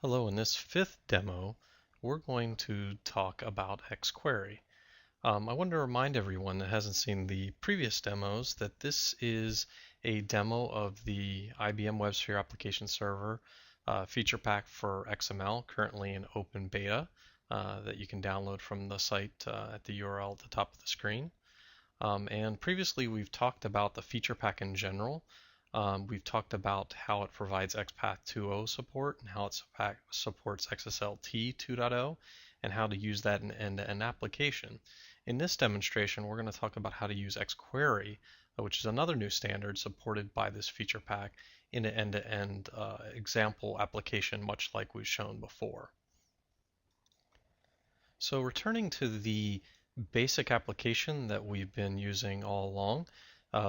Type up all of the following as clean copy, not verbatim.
Hello, in this fifth demo, we're going to talk about XQuery. I wanted to remind everyone that hasn't seen the previous demos that this is a demo of the IBM WebSphere Application Server feature pack for XML, currently in open beta, that you can download from the site at the URL at the top of the screen. And previously we've talked about the feature pack in general. We've talked about how it provides XPath 2.0 support and how it supports XSLT 2.0 and how to use that in end-to-end application. In this demonstration, we're going to talk about how to use XQuery, which is another new standard supported by this feature pack in an end-to-end example application, much like we've shown before. So returning to the basic application that we've been using all along,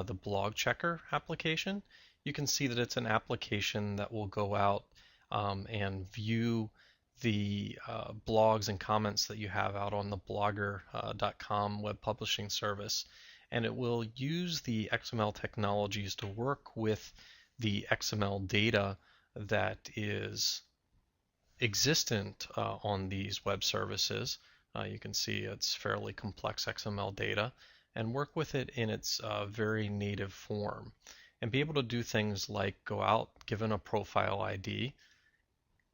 the blog checker application, you can see that it's an application that will go out and view the blogs and comments that you have out on the blogger.com web publishing service, and it will use the XML technologies to work with the XML data that is existent on these web services. You can see it's fairly complex XML data, and work with it in its very native form and be able to do things like go out, given a profile ID,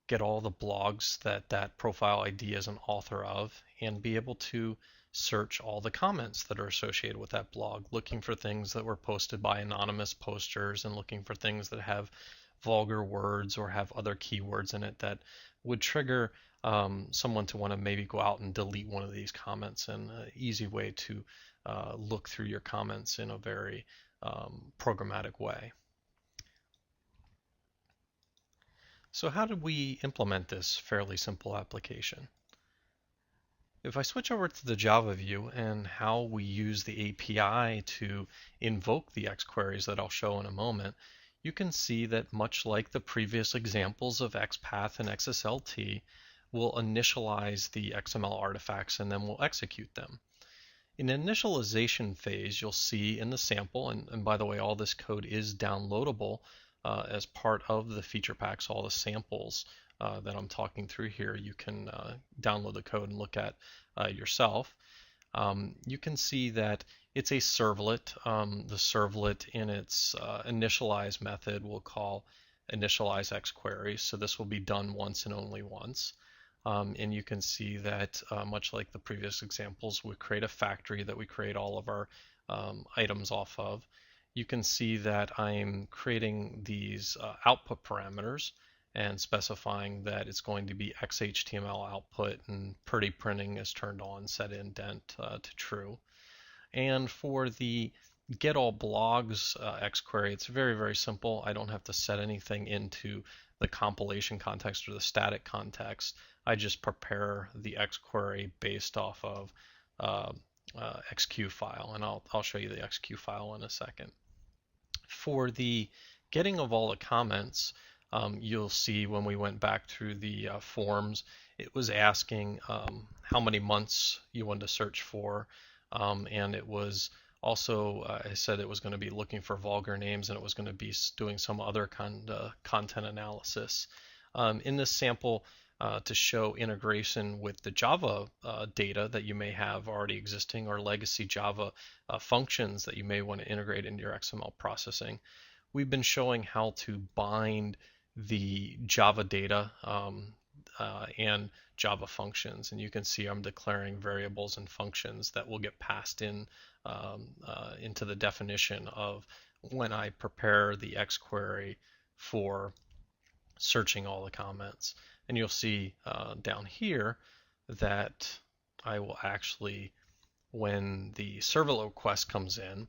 get all the blogs that that profile ID is an author of, and be able to search all the comments that are associated with that blog, looking for things that were posted by anonymous posters and looking for things that have vulgar words or have other keywords in it that would trigger someone to want to maybe go out and delete one of these comments, and an easy way to look through your comments in a very programmatic way. So how did we implement this fairly simple application? If I switch over to the Java view and how we use the API to invoke the XQueries that I'll show in a moment, you can see that much like the previous examples of XPath and XSLT, we'll initialize the XML artifacts and then we'll execute them. In the initialization phase, you'll see in the sample, and by the way, all this code is downloadable as part of the feature packs, all the samples that I'm talking through here, you can download the code and look at yourself. You can see that it's a servlet. The servlet in its initialize method will call initialize XQuery, so this will be done once and only once. And you can see that much like the previous examples, we create a factory that we create all of our items off of. You can see that I'm creating these output parameters and specifying that it's going to be XHTML output, and pretty printing is turned on, set indent to true. And for the get all blogs XQuery, it's very, very simple. I don't have to set anything into the compilation context or the static context. I just prepare the XQuery based off of XQ file, and I'll show you the XQ file in a second. For the getting of all the comments, you'll see when we went back through the forms, it was asking how many months you wanted to search for, and it was also, I said it was going to be looking for vulgar names, and it was going to be doing some other kind of content analysis. In this sample, to show integration with the Java data that you may have already existing, or legacy Java functions that you may want to integrate into your XML processing, we've been showing how to bind the Java data and Java functions, and you can see I'm declaring variables and functions that will get passed in into the definition of when I prepare the XQuery for searching all the comments. And you'll see down here that I will actually, when the servlet request comes in,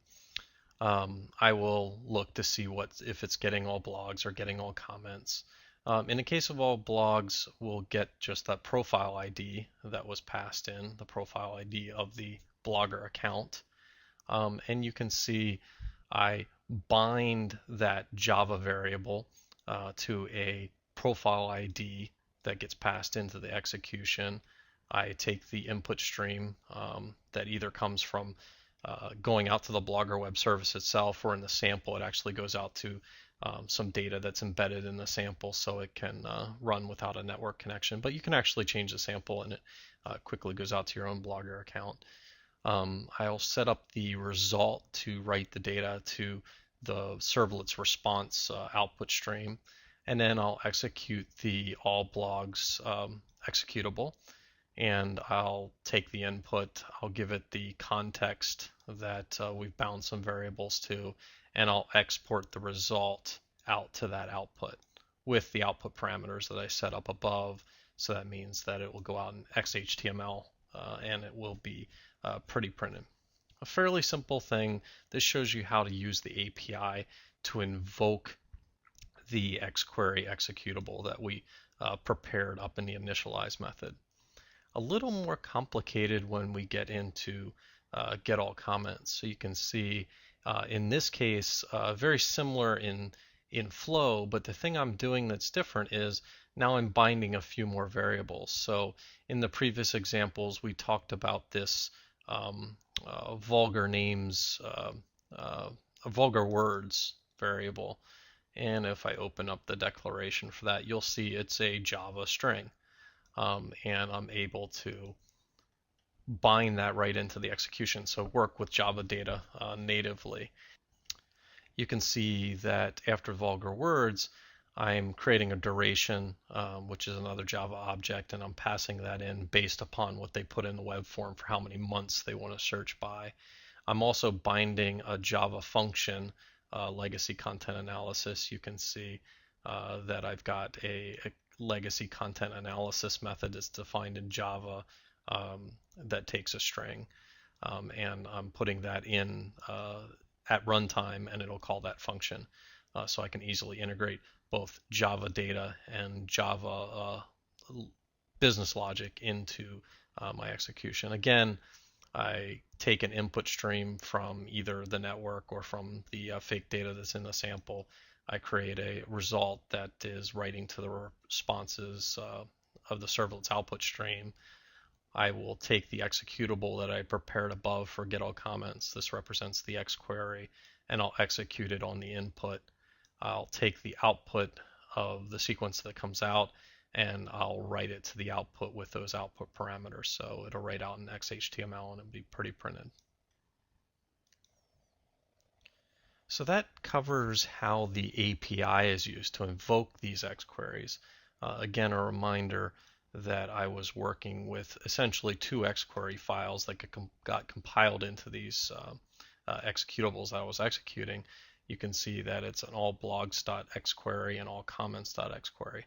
I will look to see if it's getting all blogs or getting all comments. In the case of all blogs, we'll get just that profile ID that was passed in, the profile ID of the blogger account. And you can see I bind that Java variable to a profile ID that gets passed into the execution. I take the input stream that either comes from going out to the Blogger web service itself, or in the sample, it actually goes out to some data that's embedded in the sample so it can run without a network connection. But you can actually change the sample and it quickly goes out to your own Blogger account. I'll set up the result to write the data to the servlet's response output stream, and then I'll execute the all blogs executable, and I'll take the input, I'll give it the context that we've bound some variables to, and I'll export the result out to that output with the output parameters that I set up above. So that means that it will go out in XHTML and it will be pretty printed. A fairly simple thing. This shows you how to use the API to invoke the XQuery executable that we prepared up in the initialize method. A little more complicated when we get into get all comments. So you can see in this case very similar in flow, but the thing I'm doing that's different is now I'm binding a few more variables. So in the previous examples we talked about this vulgar names, vulgar words variable, and if I open up the declaration for that, you'll see it's a Java string, and I'm able to bind that right into the execution, so work with Java data natively. You can see that after vulgar words, I'm creating a duration, which is another Java object, and I'm passing that in based upon what they put in the web form for how many months they want to search by. I'm also binding a Java function, legacy content analysis. You can see that I've got a legacy content analysis method that's defined in Java that takes a string, and I'm putting that in at runtime, and it'll call that function. So I can easily integrate both Java data and Java business logic into my execution. Again, I take an input stream from either the network or from the fake data that's in the sample. I create a result that is writing to the responses of the servlet's output stream. I will take the executable that I prepared above for get all comments. This represents the XQuery, and I'll execute it on the input. I'll take the output of the sequence that comes out, and I'll write it to the output with those output parameters. So it'll write out in XHTML and it'll be pretty printed. So that covers how the API is used to invoke these XQueries. Again, a reminder that I was working with essentially two XQuery files that got compiled into these executables that I was executing. You can see that it's an all blogs.xquery and all comments.xquery.